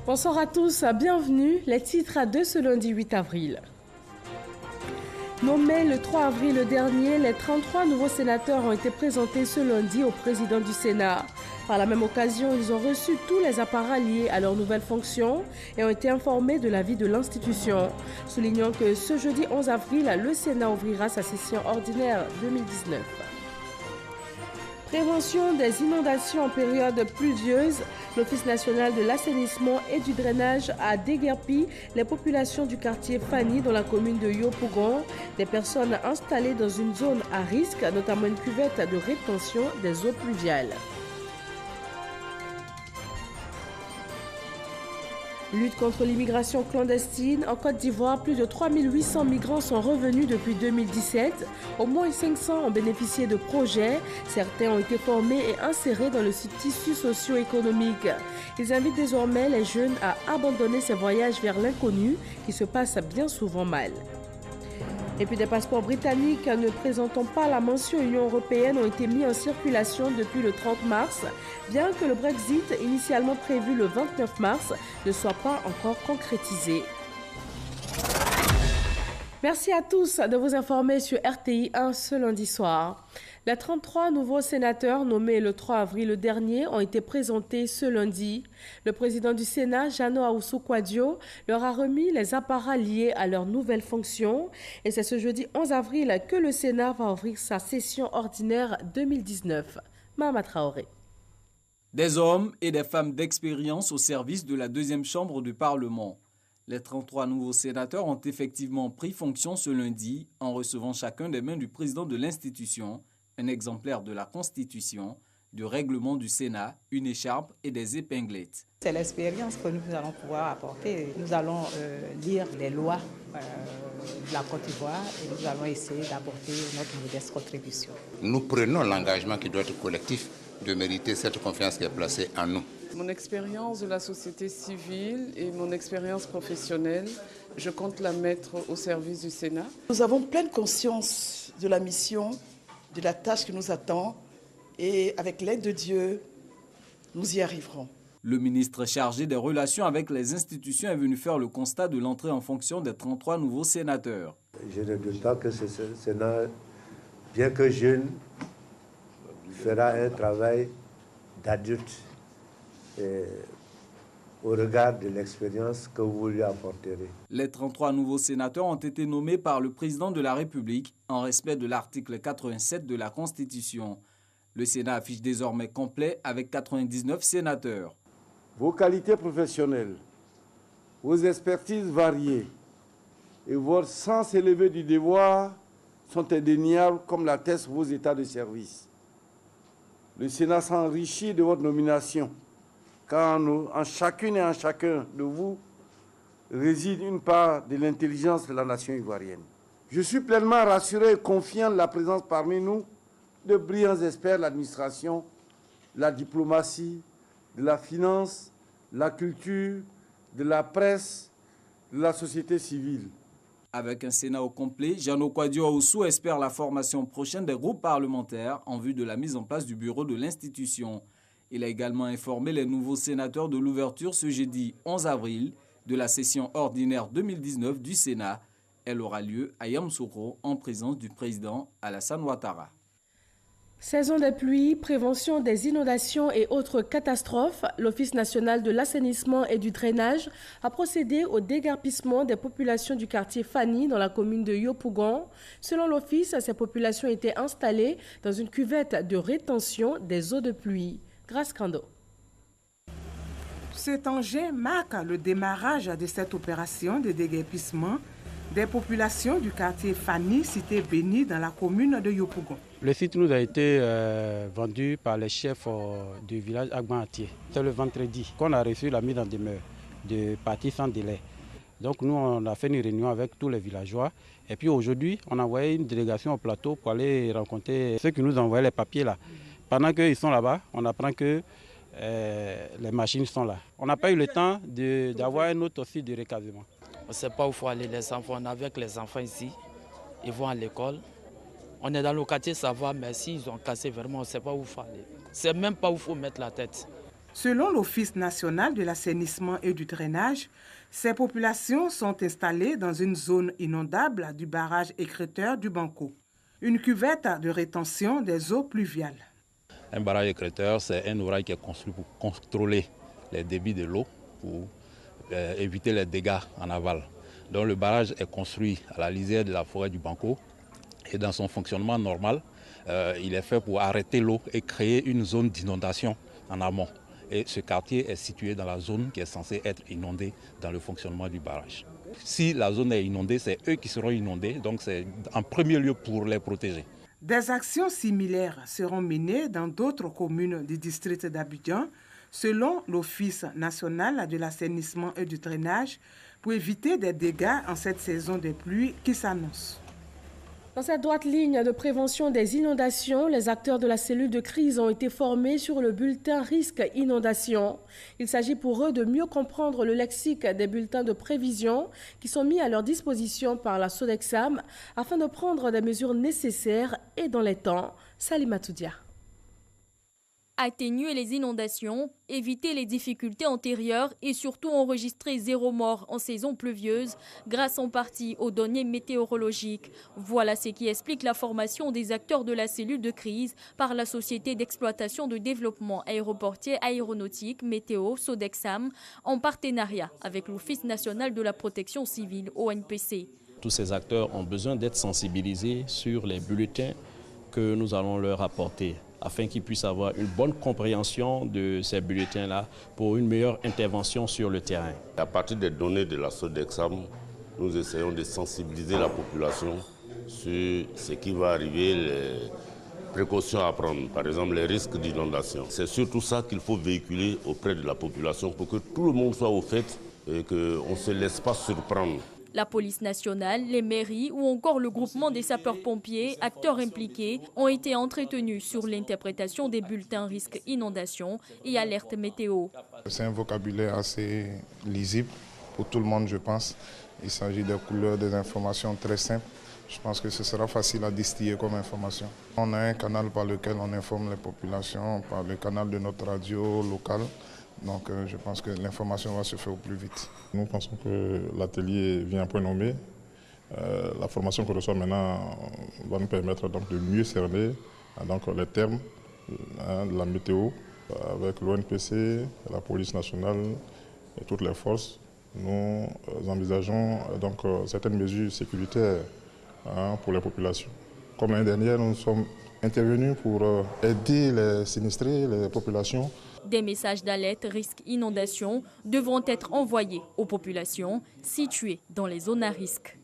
Bonsoir à tous, bienvenue. Les titres de ce lundi 8 avril. Nommés le 3 avril dernier, les 33 nouveaux sénateurs ont été présentés ce lundi au président du Sénat. Par la même occasion, ils ont reçu tous les apparats liés à leurs nouvelles fonctions et ont été informés de la vie de l'institution. Soulignant que ce jeudi 11 avril, le Sénat ouvrira sa session ordinaire 2019. Prévention des inondations en période pluvieuse, l'Office national de l'assainissement et du drainage a déguerpi les populations du quartier Fanny dans la commune de Yopougon, des personnes installées dans une zone à risque, notamment une cuvette de rétention des eaux pluviales. Lutte contre l'immigration clandestine. En Côte d'Ivoire, plus de 3800 migrants sont revenus depuis 2017. Au moins 500 ont bénéficié de projets. Certains ont été formés et insérés dans le tissu socio-économique. Ils invitent désormais les jeunes à abandonner ces voyages vers l'inconnu qui se passent bien souvent mal. Et puis des passeports britanniques ne présentant pas la mention Union européenne ont été mis en circulation depuis le 30 mars, bien que le Brexit, initialement prévu le 29 mars, ne soit pas encore concrétisé. Merci à tous de vous informer sur RTI 1 ce lundi soir. Les 33 nouveaux sénateurs nommés le 3 avril dernier ont été présentés ce lundi. Le président du Sénat, Jano Ahoussou-Kouadio, leur a remis les apparats liés à leurs nouvelles fonctions. Et c'est ce jeudi 11 avril que le Sénat va ouvrir sa session ordinaire 2019. Mahama Traoré. Des hommes et des femmes d'expérience au service de la deuxième chambre du Parlement. Les 33 nouveaux sénateurs ont effectivement pris fonction ce lundi en recevant chacun des mains du président de l'institution un exemplaire de la Constitution, du règlement du Sénat, une écharpe et des épinglettes. C'est l'expérience que nous allons pouvoir apporter. Nous allons lire les lois de la Côte d'Ivoire et nous allons essayer d'apporter notre modeste contribution. Nous prenons l'engagement qui doit être collectif de mériter cette confiance qui est placée en nous. Mon expérience de la société civile et mon expérience professionnelle, je compte la mettre au service du Sénat. Nous avons pleine conscience de la mission, de la tâche qui nous attend et avec l'aide de Dieu, nous y arriverons. Le ministre chargé des relations avec les institutions est venu faire le constat de l'entrée en fonction des 33 nouveaux sénateurs. Je ne doute pas que ce Sénat, bien que jeune, fera un travail d'adulte au regard de l'expérience que vous lui apporterez. Les 33 nouveaux sénateurs ont été nommés par le président de la République en respect de l'article 87 de la Constitution. Le Sénat affiche désormais complet avec 99 sénateurs. Vos qualités professionnelles, vos expertises variées et votre sens élevé du devoir sont indéniables comme l'attestent vos états de service. Le Sénat s'enrichit de votre nomination, car en chacune et en chacun de vous réside une part de l'intelligence de la nation ivoirienne. Je suis pleinement rassuré et confiant de la présence parmi nous de brillants experts de l'administration, de la diplomatie, de la finance, de la culture, de la presse, de la société civile. Avec un Sénat au complet, Jano Kouadio espère la formation prochaine des groupes parlementaires en vue de la mise en place du bureau de l'institution. Il a également informé les nouveaux sénateurs de l'ouverture ce jeudi 11 avril de la session ordinaire 2019 du Sénat. Elle aura lieu à Yamoussoukro en présence du président Alassane Ouattara. Saison des pluies, prévention des inondations et autres catastrophes, l'Office national de l'assainissement et du drainage a procédé au déguerpissement des populations du quartier Fanny dans la commune de Yopougon. Selon l'Office, ces populations étaient installées dans une cuvette de rétention des eaux de pluie. Grâce Kando. Cet engin marque le démarrage de cette opération de déguerpissement des populations du quartier Fanny, cité Béni, dans la commune de Yopougon. Le site nous a été vendu par les chefs du village Agban-Atier. C'est le vendredi qu'on a reçu la mise en demeure de partir sans délai. Donc nous, on a fait une réunion avec tous les villageois. Et puis aujourd'hui, on a envoyé une délégation au plateau pour aller rencontrer ceux qui nous envoyaient les papiers là. Pendant qu'ils sont là-bas, on apprend que les machines sont là. On n'a pas eu le temps d'avoir un autre aussi de recasement. On ne sait pas où il faut aller, les enfants. On est avec les enfants ici, ils vont à l'école. On est dans le quartier, ça va, mais s'ils ont cassé vraiment, on ne sait pas où il faut aller. C'est même pas où il faut mettre la tête. Selon l'Office national de l'assainissement et du drainage, ces populations sont installées dans une zone inondable du barrage écrêteur du Banco, une cuvette de rétention des eaux pluviales. Un barrage écrêteur, c'est un ouvrage qui est construit pour contrôler les débits de l'eau, pour éviter les dégâts en aval. Donc le barrage est construit à la lisière de la forêt du Banco et dans son fonctionnement normal, il est fait pour arrêter l'eau et créer une zone d'inondation en amont. Et ce quartier est situé dans la zone qui est censée être inondée dans le fonctionnement du barrage. Si la zone est inondée, c'est eux qui seront inondés, donc c'est en premier lieu pour les protéger. Des actions similaires seront menées dans d'autres communes du district d'Abidjan, selon l'Office national de l'assainissement et du drainage, pour éviter des dégâts en cette saison de pluie qui s'annonce. Dans cette droite ligne de prévention des inondations, les acteurs de la cellule de crise ont été formés sur le bulletin risque inondation. Il s'agit pour eux de mieux comprendre le lexique des bulletins de prévision qui sont mis à leur disposition par la Sodexam afin de prendre des mesures nécessaires et dans les temps. Salima Toudia. Atténuer les inondations, éviter les difficultés antérieures et surtout enregistrer 0 mort en saison pluvieuse grâce en partie aux données météorologiques. Voilà ce qui explique la formation des acteurs de la cellule de crise par la Société d'exploitation de développement aéroportier aéronautique Météo Sodexam en partenariat avec l'Office national de la protection civile ONPC. Tous ces acteurs ont besoin d'être sensibilisés sur les bulletins que nous allons leur apporter, afin qu'ils puissent avoir une bonne compréhension de ces bulletins-là pour une meilleure intervention sur le terrain. À partir des données de la Sodexam, nous essayons de sensibiliser la population sur ce qui va arriver, les précautions à prendre, par exemple les risques d'inondation. C'est surtout ça qu'il faut véhiculer auprès de la population pour que tout le monde soit au fait et qu'on ne se laisse pas surprendre. La police nationale, les mairies ou encore le groupement des sapeurs-pompiers, acteurs impliqués, ont été entretenus sur l'interprétation des bulletins risque inondation et alerte météo. C'est un vocabulaire assez lisible pour tout le monde, je pense. Il s'agit des couleurs, des informations très simples. Je pense que ce sera facile à distiller comme information. On a un canal par lequel on informe les populations, par le canal de notre radio locale. Donc je pense que l'information va se faire au plus vite. Nous pensons que l'atelier vient à point nommé. La formation qu'on reçoit maintenant va nous permettre donc de mieux cerner donc, les termes de la météo avec l'ONPC, la police nationale et toutes les forces. Nous envisageons donc certaines mesures sécuritaires pour les populations. Comme l'année dernière, nous sommes intervenus pour aider les sinistrés, les populations. Des messages d'alerte risque inondation devront être envoyés aux populations situées dans les zones à risque.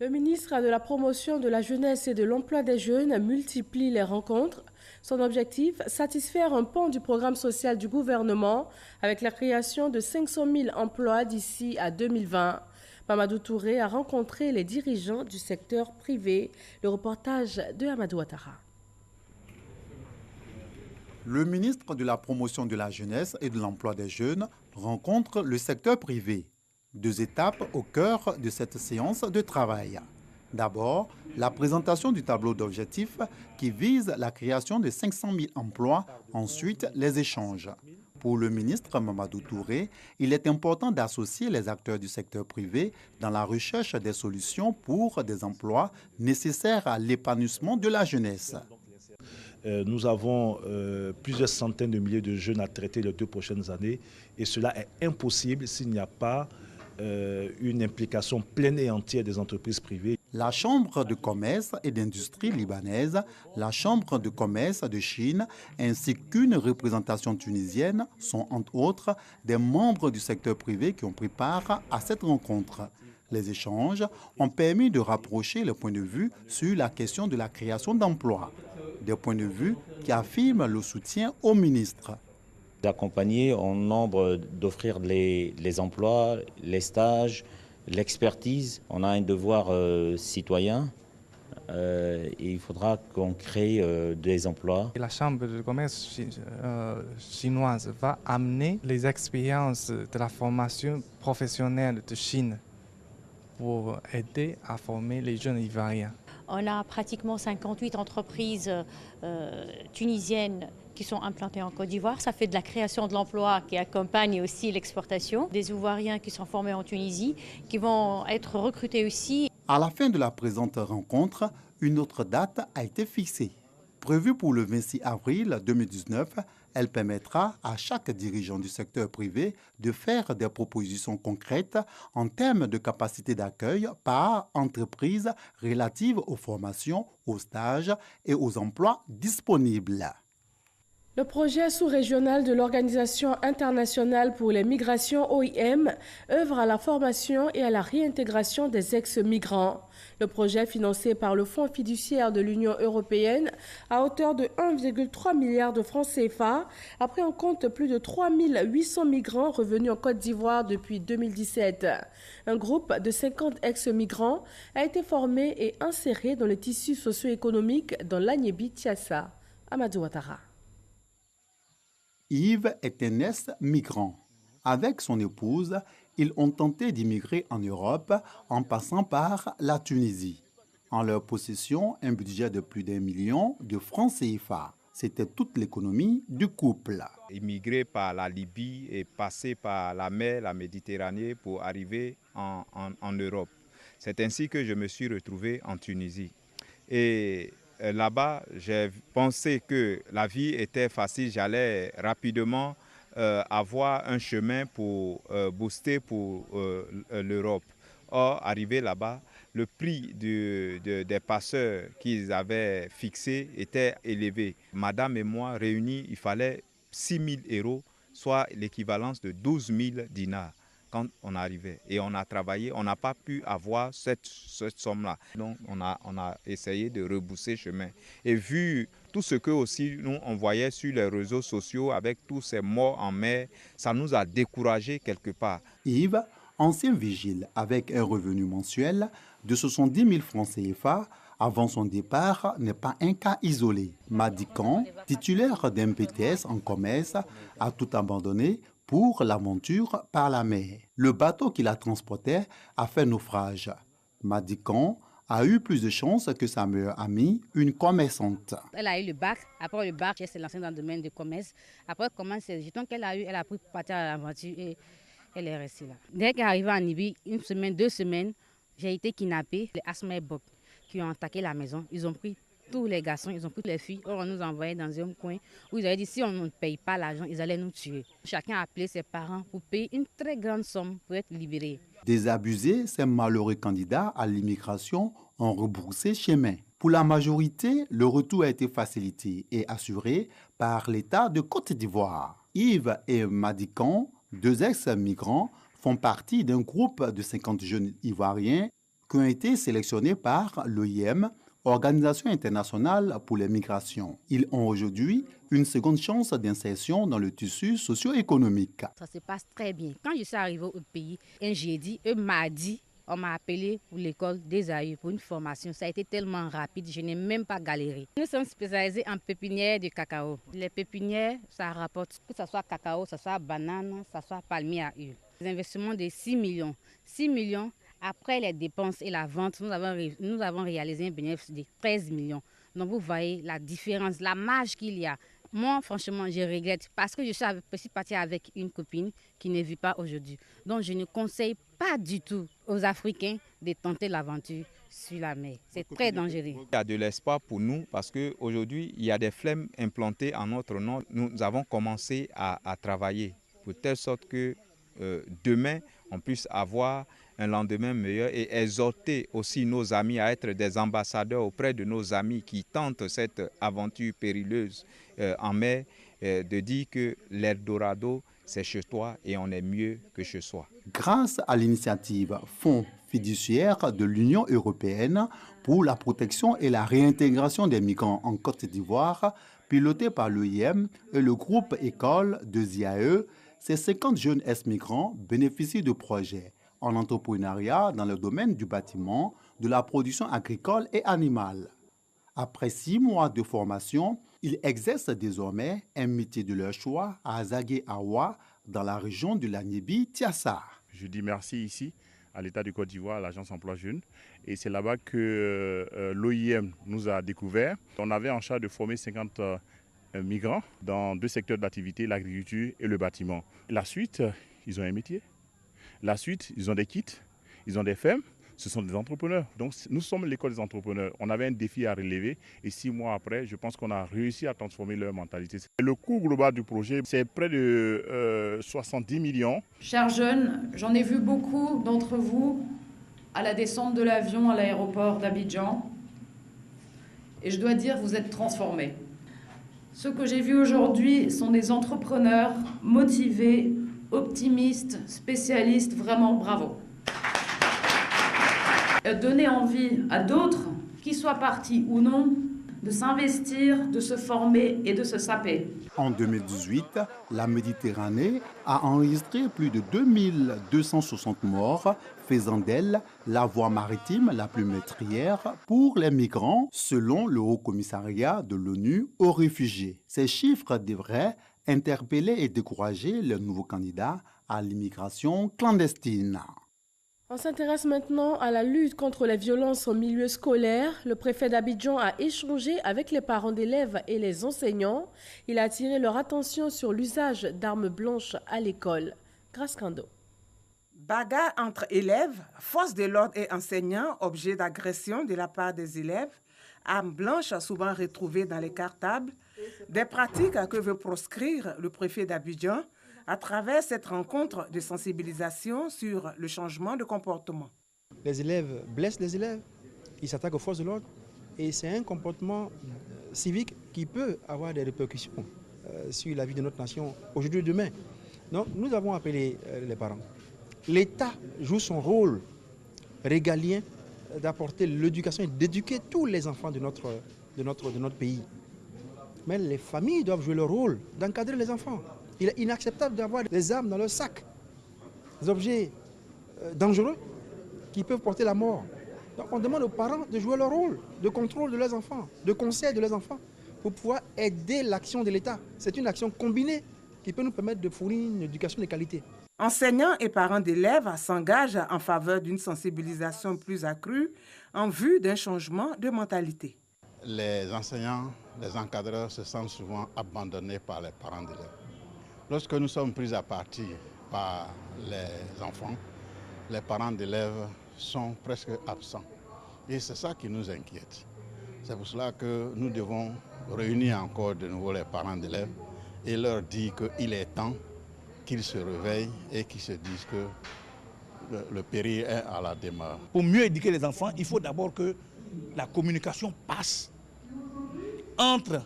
Le ministre de la Promotion de la Jeunesse et de l'Emploi des Jeunes multiplie les rencontres. Son objectif, satisfaire un pan du programme social du gouvernement avec la création de 500 000 emplois d'ici à 2020. Mamadou Touré a rencontré les dirigeants du secteur privé. Le reportage de Amadou Ouattara. Le ministre de la Promotion de la Jeunesse et de l'Emploi des Jeunes rencontre le secteur privé. 2 étapes au cœur de cette séance de travail. D'abord, la présentation du tableau d'objectifs qui vise la création de 500 000 emplois, ensuite les échanges. Pour le ministre Mamadou Touré, il est important d'associer les acteurs du secteur privé dans la recherche des solutions pour des emplois nécessaires à l'épanouissement de la jeunesse. Nous avons plusieurs centaines de milliers de jeunes à traiter les 2 prochaines années et cela est impossible s'il n'y a pas une implication pleine et entière des entreprises privées. La Chambre de commerce et d'industrie libanaise, la Chambre de commerce de Chine ainsi qu'une représentation tunisienne sont entre autres des membres du secteur privé qui ont pris part à cette rencontre. Les échanges ont permis de rapprocher les points de vue sur la question de la création d'emplois. Des points de vue qui affirment le soutien au ministre. D'accompagner en nombre d'offrir les emplois, les stages, l'expertise. On a un devoir citoyen et il faudra qu'on crée des emplois. La Chambre de commerce chinoise va amener les expériences de la formation professionnelle de Chine pour aider à former les jeunes Ivoiriens. On a pratiquement 58 entreprises tunisiennes qui sont implantées en Côte d'Ivoire. Ça fait de la création de l'emploi qui accompagne aussi l'exportation. Des Ivoiriens qui sont formés en Tunisie, qui vont être recrutés aussi. À la fin de la présente rencontre, une autre date a été fixée. Prévue pour le 26 avril 2019, elle permettra à chaque dirigeant du secteur privé de faire des propositions concrètes en termes de capacité d'accueil par entreprise relatives aux formations, aux stages et aux emplois disponibles. Le projet sous-régional de l'Organisation internationale pour les migrations OIM œuvre à la formation et à la réintégration des ex-migrants. Le projet, financé par le Fonds fiduciaire de l'Union européenne à hauteur de 1,3 milliard de francs CFA, a pris en compte plus de 3 800 migrants revenus en Côte d'Ivoire depuis 2017. Un groupe de 50 ex-migrants a été formé et inséré dans le tissu socio-économique dans l'Agnébi-Tiassa. Amadou Ouattara. Yves est un ex-migrant. Avec son épouse, ils ont tenté d'immigrer en Europe en passant par la Tunisie. En leur possession, un budget de plus d'1 million de francs CFA. C'était toute l'économie du couple. Immigrer par la Libye et passer par la mer, la Méditerranée pour arriver en Europe. C'est ainsi que je me suis retrouvé en Tunisie. Et là-bas, j'ai pensé que la vie était facile, j'allais rapidement avoir un chemin pour booster pour l'Europe. Or, arrivé là-bas, le prix des passeurs qu'ils avaient fixé était élevé. Madame et moi, réunis, il fallait 6 000 €, soit l'équivalence de 12 000 dinars. Quand on arrivait et on a travaillé, on n'a pas pu avoir cette somme-là. Donc on a essayé de rebousser chemin. Et vu tout ce que aussi nous on voyait sur les réseaux sociaux avec tous ces morts en mer, ça nous a découragés quelque part. Yves, ancien vigile avec un revenu mensuel de 70 000 francs CFA, avant son départ, n'est pas un cas isolé. Madikan, titulaire d'un BTS en commerce, a tout abandonné pour l'aventure par la mer. Le bateau qui la transportait a fait naufrage. Madikan a eu plus de chance que sa meilleure amie, une commerçante. Elle a eu le bac. Après le bac, elle s'est lancée dans le domaine du commerce. Après, comment c'est le jeton qu'elle a eu, elle a pris pour partir à l'aventure et elle est restée là. Dès qu'elle est arrivée en Libye, 1 semaine, 2 semaines, j'ai été kidnappée. Les Asma et Bob qui ont attaqué la maison, ils ont pris tous les garçons, ils ont pris les filles. On nous envoyait dans un coin où ils avaient dit si on ne paye pas l'argent, ils allaient nous tuer. Chacun a appelé ses parents pour payer une très grande somme pour être libéré. Désabusés, ces malheureux candidats à l'immigration ont rebroussé chemin. Pour la majorité, le retour a été facilité et assuré par l'État de Côte d'Ivoire. Yves et Madikan, 2 ex-migrants, font partie d'un groupe de 50 jeunes Ivoiriens qui ont été sélectionnés par l'OIM, Organisation internationale pour les migrations. Ils ont aujourd'hui une seconde chance d'insertion dans le tissu socio-économique. Ça se passe très bien. Quand je suis arrivée au pays, un jeudi, un mardi, on m'a appelé pour l'école des Aïeux pour une formation. Ça a été tellement rapide, je n'ai même pas galéré. Nous sommes spécialisés en pépinière de cacao. Les pépinières, ça rapporte, que ce soit cacao, que ce soit banane, que ce soit palmier à huile. Des investissements de 6 millions. 6 millions. Après les dépenses et la vente, nous avons réalisé un bénéfice de 13 millions. Donc vous voyez la différence, la marge qu'il y a. Moi, franchement, je regrette parce que je suis partie avec une copine qui ne vit pas aujourd'hui. Donc je ne conseille pas du tout aux Africains de tenter l'aventure sur la mer. C'est très dangereux. Il y a de l'espoir pour nous parce qu'aujourd'hui, il y a des flemmes implantées en notre nom. Nous avons commencé à travailler pour telle sorte que demain, on puisse avoir un lendemain meilleur et exhorter aussi nos amis à être des ambassadeurs auprès de nos amis qui tentent cette aventure périleuse en mer, de dire que l'Eldorado, c'est chez toi et on est mieux que chez soi. Grâce à l'initiative Fonds fiduciaire de l'Union européenne pour la protection et la réintégration des migrants en Côte d'Ivoire, piloté par l'OIM et le groupe École de IAE, ces 50 jeunes ex-migrants bénéficient de projets en entrepreneuriat dans le domaine du bâtiment, de la production agricole et animale. Après 6 mois de formation, ils exercent désormais un métier de leur choix à Azagé Awa, dans la région de l'Agnébi-Tiassa. Je dis merci ici à l'État du Côte d'Ivoire, à l'Agence Emploi Jeunes. Et c'est là-bas que l'OIM nous a découvert. On avait en charge de former 50 migrants dans 2 secteurs d'activité, l'agriculture et le bâtiment. La suite, ils ont un métier. La suite, ils ont des kits, ils ont des fermes. Ce sont des entrepreneurs. Donc nous sommes l'école des entrepreneurs. On avait un défi à relever et 6 mois après, je pense qu'on a réussi à transformer leur mentalité. Le coût global du projet, c'est près de 70 millions. Chers jeunes, j'en ai vu beaucoup d'entre vous à la descente de l'avion à l'aéroport d'Abidjan. Et je dois dire, vous êtes transformés. Ce que j'ai vu aujourd'hui sont des entrepreneurs motivés, optimistes, spécialistes, vraiment bravo. Donner envie à d'autres, qu'ils soient partis ou non, de s'investir, de se former et de se saper. En 2018, la Méditerranée a enregistré plus de 2260 morts, faisant d'elle la voie maritime la plus meurtrière pour les migrants, selon le Haut Commissariat de l'ONU aux réfugiés. Ces chiffres devraient interpeller et décourager les nouveaux candidats à l'immigration clandestine. On s'intéresse maintenant à la lutte contre les violences au milieu scolaire. Le préfet d'Abidjan a échangé avec les parents d'élèves et les enseignants. Il a attiré leur attention sur l'usage d'armes blanches à l'école. Grâce Kando. Bagarre entre élèves, forces de l'ordre et enseignants, objet d'agression de la part des élèves, armes blanches souvent retrouvées dans les cartables, des pratiques que veut proscrire le préfet d'Abidjan à travers cette rencontre de sensibilisation sur le changement de comportement. Les élèves blessent les élèves, ils s'attaquent aux forces de l'ordre et c'est un comportement civique qui peut avoir des répercussions sur la vie de notre nation aujourd'hui et demain. Donc nous avons appelé les parents. L'État joue son rôle régalien d'apporter l'éducation et d'éduquer tous les enfants de notre pays. Mais les familles doivent jouer leur rôle d'encadrer les enfants. Il est inacceptable d'avoir des armes dans leur sac, des objets dangereux qui peuvent porter la mort. Donc on demande aux parents de jouer leur rôle de contrôle de leurs enfants, de conseil de leurs enfants, pour pouvoir aider l'action de l'État. C'est une action combinée qui peut nous permettre de fournir une éducation de qualité. Enseignants et parents d'élèves s'engagent en faveur d'une sensibilisation plus accrue en vue d'un changement de mentalité. Les enseignants, les encadreurs se sentent souvent abandonnés par les parents d'élèves. Lorsque nous sommes pris à partie par les enfants, les parents d'élèves sont presque absents. Et c'est ça qui nous inquiète. C'est pour cela que nous devons réunir encore de nouveau les parents d'élèves et leur dire qu'il est temps qu'ils se réveillent et qu'ils se disent que le péril est à la demeure. Pour mieux éduquer les enfants, il faut d'abord que la communication passe entre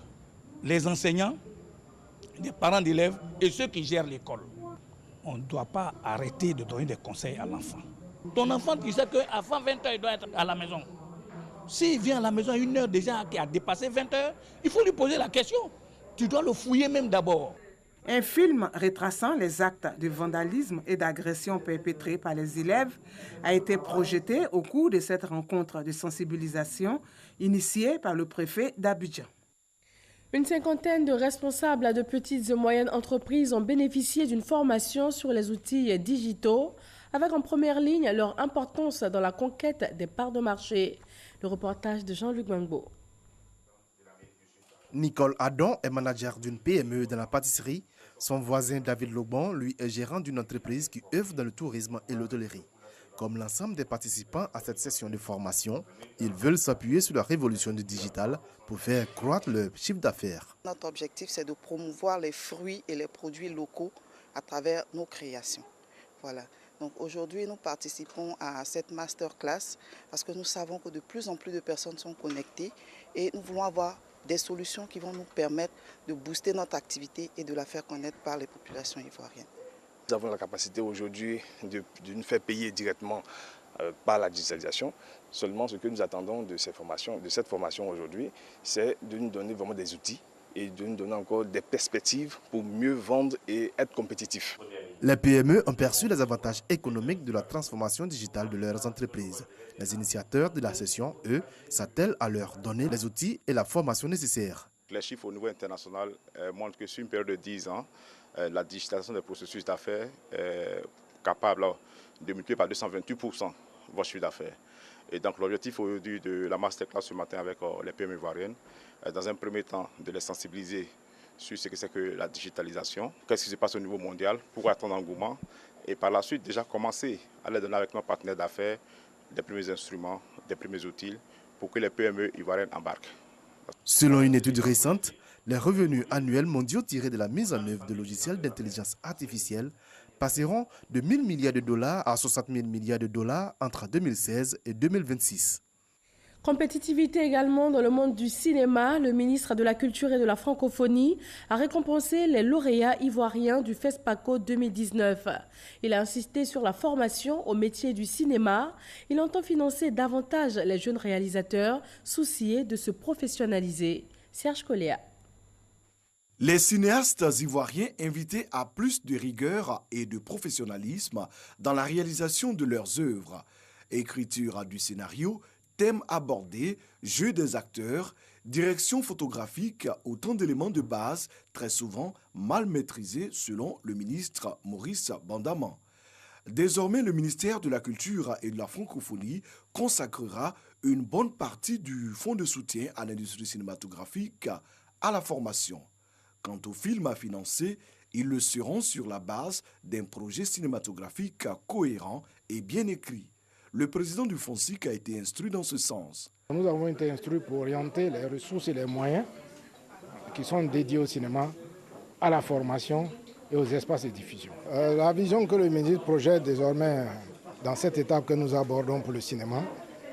les enseignants, les parents d'élèves et ceux qui gèrent l'école. On ne doit pas arrêter de donner des conseils à l'enfant. Ton enfant, tu sais qu'avant 20 h, il doit être à la maison. S'il vient à la maison à 1 h déjà qui a dépassé 20 h, il faut lui poser la question. Tu dois le fouiller même d'abord. Un film retraçant les actes de vandalisme et d'agression perpétrés par les élèves a été projeté au cours de cette rencontre de sensibilisation initiée par le préfet d'Abidjan. Une cinquantaine de responsables de petites et moyennes entreprises ont bénéficié d'une formation sur les outils digitaux, avec en première ligne leur importance dans la conquête des parts de marché. Le reportage de Jean-Luc Gbangbo. Nicole Adon est manager d'une PME dans la pâtisserie. Son voisin David Lobon, lui, est gérant d'une entreprise qui œuvre dans le tourisme et l'hôtellerie. Comme l'ensemble des participants à cette session de formation, ils veulent s'appuyer sur la révolution du digital pour faire croître leur chiffre d'affaires. Notre objectif, c'est de promouvoir les fruits et les produits locaux à travers nos créations. Voilà. Donc aujourd'hui, nous participons à cette masterclass parce que nous savons que de plus en plus de personnes sont connectées et nous voulons avoir des solutions qui vont nous permettre de booster notre activité et de la faire connaître par les populations ivoiriennes. Nous avons la capacité aujourd'hui de nous faire payer directement par la digitalisation. Seulement, ce que nous attendons de cette formation aujourd'hui, c'est de nous donner vraiment des outils et de nous donner encore des perspectives pour mieux vendre et être compétitifs. Les PME ont perçu les avantages économiques de la transformation digitale de leurs entreprises. Les initiateurs de la session, eux, s'attellent à leur donner les outils et la formation nécessaires. Les chiffres au niveau international montrent que sur une période de 10 ans, la digitalisation des processus d'affaires est capable de multiplier par 228% votre chiffre d'affaires. Et donc l'objectif aujourd'hui de la masterclass ce matin avec les PME ivoiriennes, dans un premier temps de les sensibiliser sur ce que c'est que la digitalisation, qu'est-ce qui se passe au niveau mondial, pourquoi attendre un engouement, et par la suite déjà commencer à les donner avec nos partenaires d'affaires des premiers instruments, des premiers outils pour que les PME ivoiriennes embarquent. Selon une étude récente, les revenus annuels mondiaux tirés de la mise en œuvre de logiciels d'intelligence artificielle passeront de 1 000 milliards de dollars à 60 000 milliards de dollars entre 2016 et 2026. Compétitivité également dans le monde du cinéma. Le ministre de la Culture et de la Francophonie a récompensé les lauréats ivoiriens du FESPACO 2019. Il a insisté sur la formation au métier du cinéma. Il entend financer davantage les jeunes réalisateurs souciés de se professionnaliser. Serge Coléa. Les cinéastes ivoiriens invités à plus de rigueur et de professionnalisme dans la réalisation de leurs œuvres. Écriture du scénario, thèmes abordés, jeu des acteurs, direction photographique, autant d'éléments de base très souvent mal maîtrisés selon le ministre Maurice Bandaman. Désormais, le ministère de la Culture et de la Francophonie consacrera une bonne partie du fonds de soutien à l'industrie cinématographique à la formation. Quant aux films à financer, ils le seront sur la base d'un projet cinématographique cohérent et bien écrit. Le président du FONSIC a été instruit dans ce sens. Nous avons été instruits pour orienter les ressources et les moyens qui sont dédiés au cinéma, à la formation et aux espaces de diffusion. La vision que le ministre projette désormais dans cette étape que nous abordons pour le cinéma,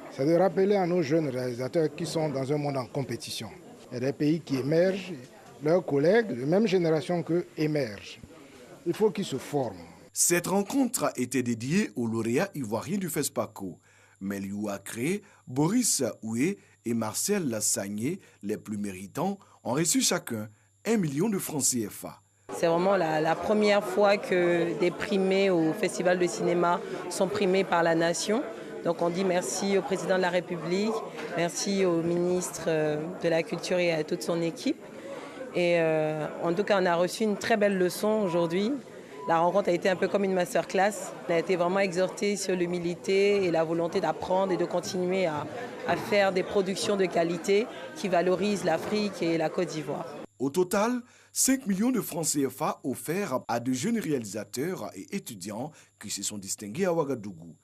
c'est de rappeler à nos jeunes réalisateurs qui sont dans un monde en compétition. Il y a des pays qui émergent, leurs collègues de même génération qu'eux émergent. Il faut qu'ils se forment. Cette rencontre était dédiée aux lauréats ivoiriens du FESPACO. Meliou Akré, Boris Oué et Marcel Lassagné, les plus méritants, ont reçu chacun 1 million de francs CFA. C'est vraiment la première fois que des primés au Festival de cinéma sont primés par la nation. Donc on dit merci au président de la République, merci au ministre de la Culture et à toute son équipe. Et en tout cas, on a reçu une très belle leçon aujourd'hui. La rencontre a été un peu comme une masterclass. On a été vraiment exhorté sur l'humilité et la volonté d'apprendre et de continuer à faire des productions de qualité qui valorisent l'Afrique et la Côte d'Ivoire. Au total, 5 millions de francs CFA offerts à de jeunes réalisateurs et étudiants qui se sont distingués à Ouagadougou.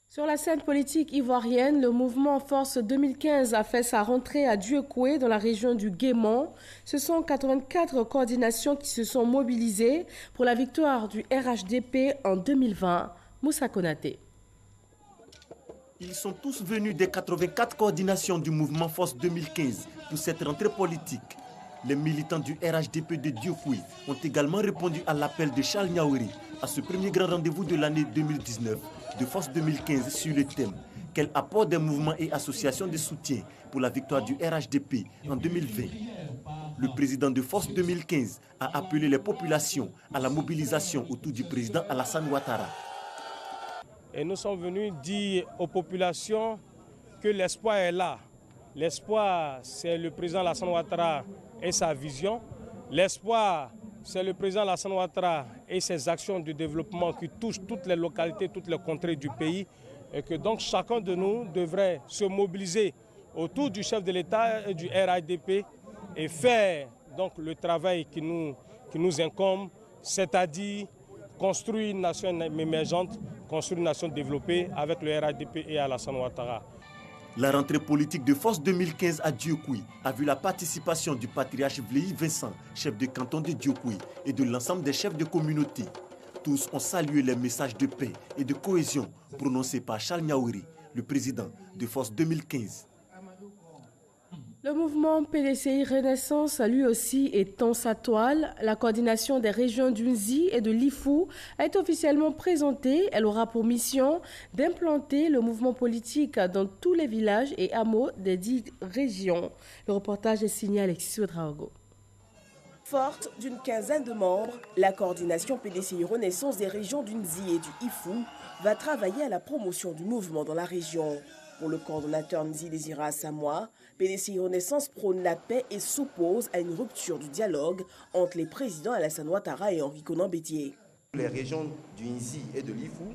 Sur la scène politique ivoirienne, le mouvement Force 2015 a fait sa rentrée à Dieucoué dans la région du Guémont. Ce sont 84 coordinations qui se sont mobilisées pour la victoire du RHDP en 2020. Moussa Konaté. Ils sont tous venus des 84 coordinations du mouvement Force 2015 pour cette rentrée politique. Les militants du RHDP de Dieucoué ont également répondu à l'appel de Charles Niaouri à ce premier grand rendez-vous de l'année 2019 de Force 2015 sur le thème « Quel apport des mouvements et associations de soutien pour la victoire du RHDP en 2020 ?» Le président de Force 2015 a appelé les populations à la mobilisation autour du président Alassane Ouattara. Et nous sommes venus dire aux populations que l'espoir est là. L'espoir, c'est le président Alassane Ouattara et sa vision. L'espoir, c'est le président Alassane Ouattara et ses actions de développement qui touchent toutes les localités, toutes les contrées du pays. Et que donc chacun de nous devrait se mobiliser autour du chef de l'État et du RHDP et faire donc le travail qui nous incombe, c'est-à-dire construire une nation émergente, construire une nation développée avec le RHDP et Alassane Ouattara. La rentrée politique de Force 2015 à Dieucoué a vu la participation du patriarche Vléi Vincent, chef de canton de Dieucoué, et de l'ensemble des chefs de communauté. Tous ont salué les messages de paix et de cohésion prononcés par Charles Niaouri, le président de Force 2015. Le mouvement PDCI Renaissance, lui aussi, étend sa toile. La coordination des régions d'Unzi et de Lifou a été officiellement présentée. Elle aura pour mission d'implanter le mouvement politique dans tous les villages et hameaux des 10 régions. Le reportage est signé Alexis Ouedraogo. Forte d'une quinzaine de membres, la coordination PDCI Renaissance des régions d'Unzi et du Ifou va travailler à la promotion du mouvement dans la région. Pour le coordonnateur Nzi Désira Samoa, PDCI Renaissance prône la paix et s'oppose à une rupture du dialogue entre les présidents Alassane Ouattara et Henri Konan Bédié. Les régions du Nzi et de l'Ifou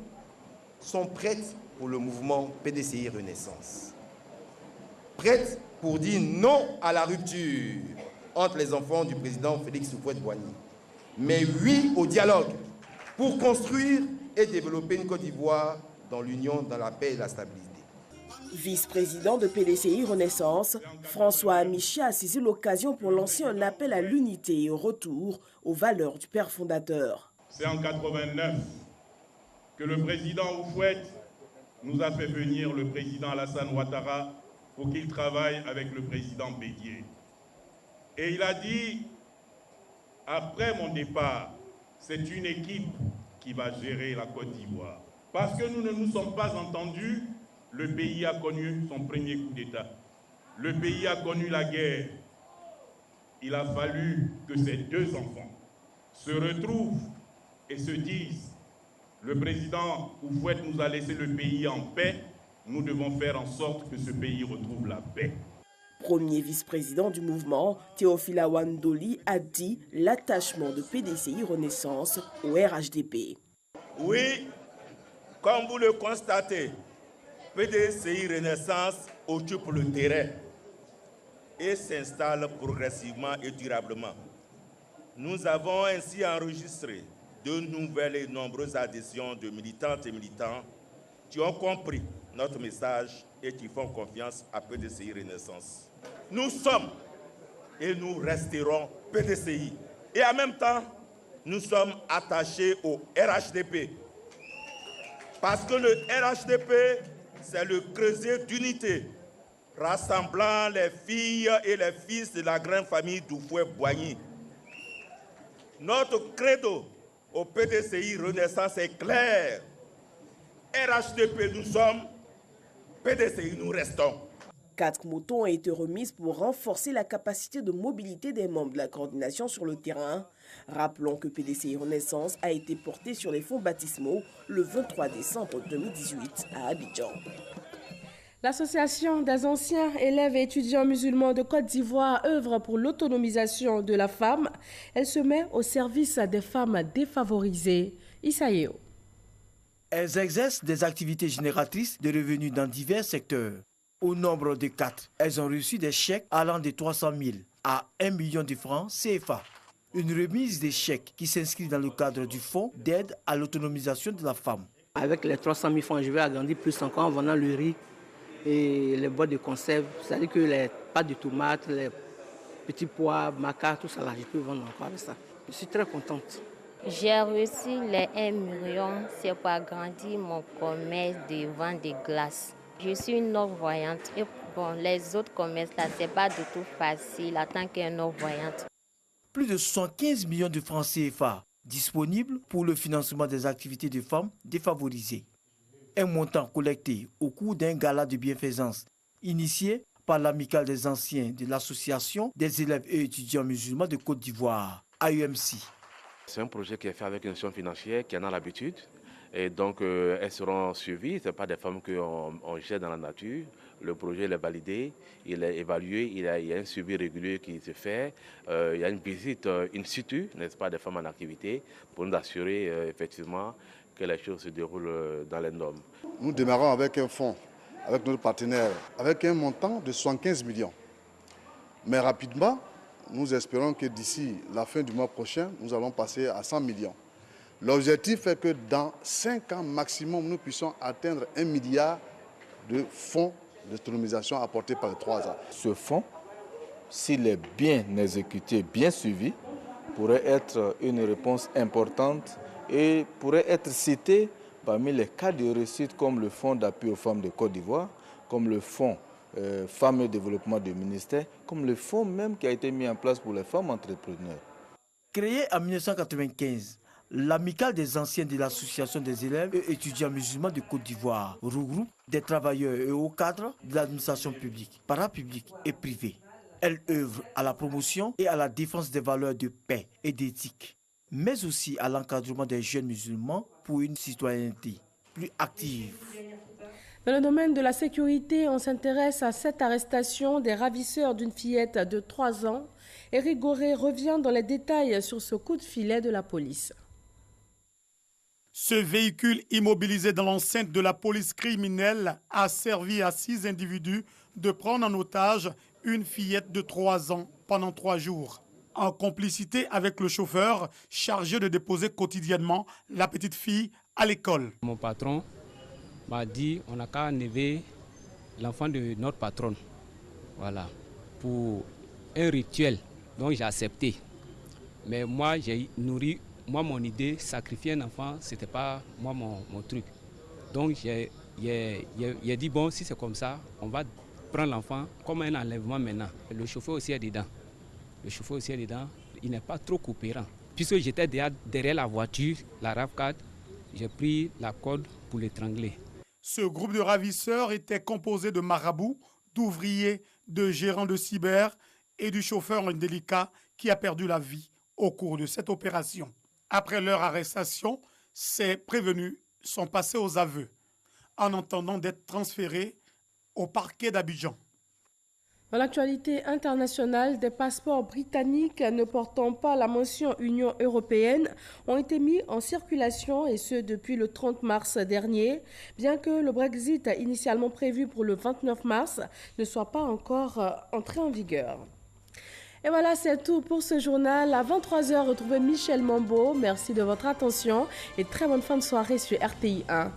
sont prêtes pour le mouvement PDCI Renaissance. Prêtes pour dire non à la rupture entre les enfants du président Félix Houphouët-Boigny, mais oui au dialogue pour construire et développer une Côte d'Ivoire dans l'union, dans la paix et la stabilité. Vice-président de PDCI Renaissance, François Amichia a saisi l'occasion pour lancer un appel à l'unité et au retour aux valeurs du père fondateur. C'est en 89 que le président Houphouët nous a fait venir le président Alassane Ouattara pour qu'il travaille avec le président Bédié. Et il a dit, après mon départ, c'est une équipe qui va gérer la Côte d'Ivoire. Parce que nous ne nous sommes pas entendus, le pays a connu son premier coup d'État. Le pays a connu la guerre. Il a fallu que ces deux enfants se retrouvent et se disent, le président Houphouët nous a laissé le pays en paix, nous devons faire en sorte que ce pays retrouve la paix. Premier vice-président du mouvement, Théophile Awandoli a dit l'attachement de PDCI Renaissance au RHDP. Oui, comme vous le constatez, PDCI Renaissance occupe le terrain et s'installe progressivement et durablement. Nous avons ainsi enregistré de nouvelles et nombreuses adhésions de militantes et militants qui ont compris notre message et qui font confiance à PDCI Renaissance. Nous sommes et nous resterons PDCI. Et en même temps, nous sommes attachés au RHDP. Parce que le RHDP, c'est le creuset d'unité rassemblant les filles et les fils de la grande famille d'Houphouët-Boigny. Notre credo au PDCI Renaissance est clair. RHDP nous sommes, PDCI nous restons. 4 motos ont été remises pour renforcer la capacité de mobilité des membres de la coordination sur le terrain. Rappelons que PDCI Renaissance a été porté sur les fonds baptismaux le 23 décembre 2018 à Abidjan. L'Association des anciens élèves et étudiants musulmans de Côte d'Ivoire œuvre pour l'autonomisation de la femme. Elle se met au service des femmes défavorisées. Issaïo. Elles exercent des activités génératrices de revenus dans divers secteurs. Au nombre de 4, elles ont reçu des chèques allant de 300 000 à 1 million de francs CFA. Une remise des chèques qui s'inscrit dans le cadre du fonds d'aide à l'autonomisation de la femme. Avec les 300 000 francs, je vais agrandir plus encore en vendant le riz et les boîtes de conserve. C'est-à-dire que les pâtes de tomates, les petits pois, maca, tout ça, là, je peux vendre encore avec ça. Je suis très contente. J'ai reçu les 1 million, c'est pour agrandir mon commerce de vente de glace. Je suis une non-voyante et bon, les autres commerces là, c'est pas du tout facile en tant qu'une non-voyante. Plus de 75 millions de francs CFA disponibles pour le financement des activités de femmes défavorisées. Un montant collecté au cours d'un gala de bienfaisance initié par l'amicale des anciens de l'Association des élèves et étudiants musulmans de Côte d'Ivoire, AUMC. C'est un projet qui est fait avec une institution financière qui en a l'habitude. Et donc, elles seront suivies. Ce n'est pas des femmes qu'on jette dans la nature. Le projet il est validé, il est évalué, il y a un suivi régulier qui se fait. Il y a une visite in situ, n'est-ce pas, des femmes en activité, pour nous assurer effectivement que les choses se déroulent dans les normes. Nous démarrons avec un fonds, avec notre partenaire, avec un montant de 75 millions. Mais rapidement, nous espérons que d'ici la fin du mois prochain, nous allons passer à 100 millions. L'objectif est que dans 5 ans maximum, nous puissions atteindre 1 milliard de fonds d'autonomisation apportés par les 3 ans. Ce fonds, s'il est bien exécuté, bien suivi, pourrait être une réponse importante et pourrait être cité parmi les cas de réussite comme le fonds d'appui aux femmes de Côte d'Ivoire, comme le fonds Femmes et Développement du ministère, comme le fonds même qui a été mis en place pour les femmes entrepreneurs. Créé en 1995, l'amicale des anciens de l'Association des élèves et étudiants musulmans de Côte d'Ivoire regroupe des travailleurs et hauts cadres de l'administration publique, parapublique et privée. Elle œuvre à la promotion et à la défense des valeurs de paix et d'éthique, mais aussi à l'encadrement des jeunes musulmans pour une citoyenneté plus active. Dans le domaine de la sécurité, on s'intéresse à cette arrestation des ravisseurs d'une fillette de 3 ans. Éric Goré revient dans les détails sur ce coup de filet de la police. Ce véhicule immobilisé dans l'enceinte de la police criminelle a servi à 6 individus de prendre en otage une fillette de 3 ans pendant 3 jours. En complicité avec le chauffeur chargé de déposer quotidiennement la petite fille à l'école. Mon patron m'a dit on n'a qu'à enlever l'enfant de notre patronne. Voilà, pour un rituel. Donc j'ai accepté. Mais moi j'ai nourri. Moi, mon idée, sacrifier un enfant, ce n'était pas moi mon truc. Donc, j'ai dit, bon, si c'est comme ça, on va prendre l'enfant comme un enlèvement maintenant. Le chauffeur aussi est dedans. Le chauffeur aussi est dedans. Il n'est pas trop coopérant. Puisque j'étais derrière la voiture, la RAV4, j'ai pris la corde pour l'étrangler. Ce groupe de ravisseurs était composé de marabouts, d'ouvriers, de gérants de cyber et du chauffeur indélicat qui a perdu la vie au cours de cette opération. Après leur arrestation, ces prévenus sont passés aux aveux en attendant d'être transférés au parquet d'Abidjan. Dans l'actualité internationale, des passeports britanniques ne portant pas la mention Union européenne ont été mis en circulation et ce depuis le 30 mars dernier, bien que le Brexit initialement prévu pour le 29 mars ne soit pas encore entré en vigueur. Et voilà, c'est tout pour ce journal. À 23h, retrouvez Michel Mambo. Merci de votre attention et très bonne fin de soirée sur RTI 1.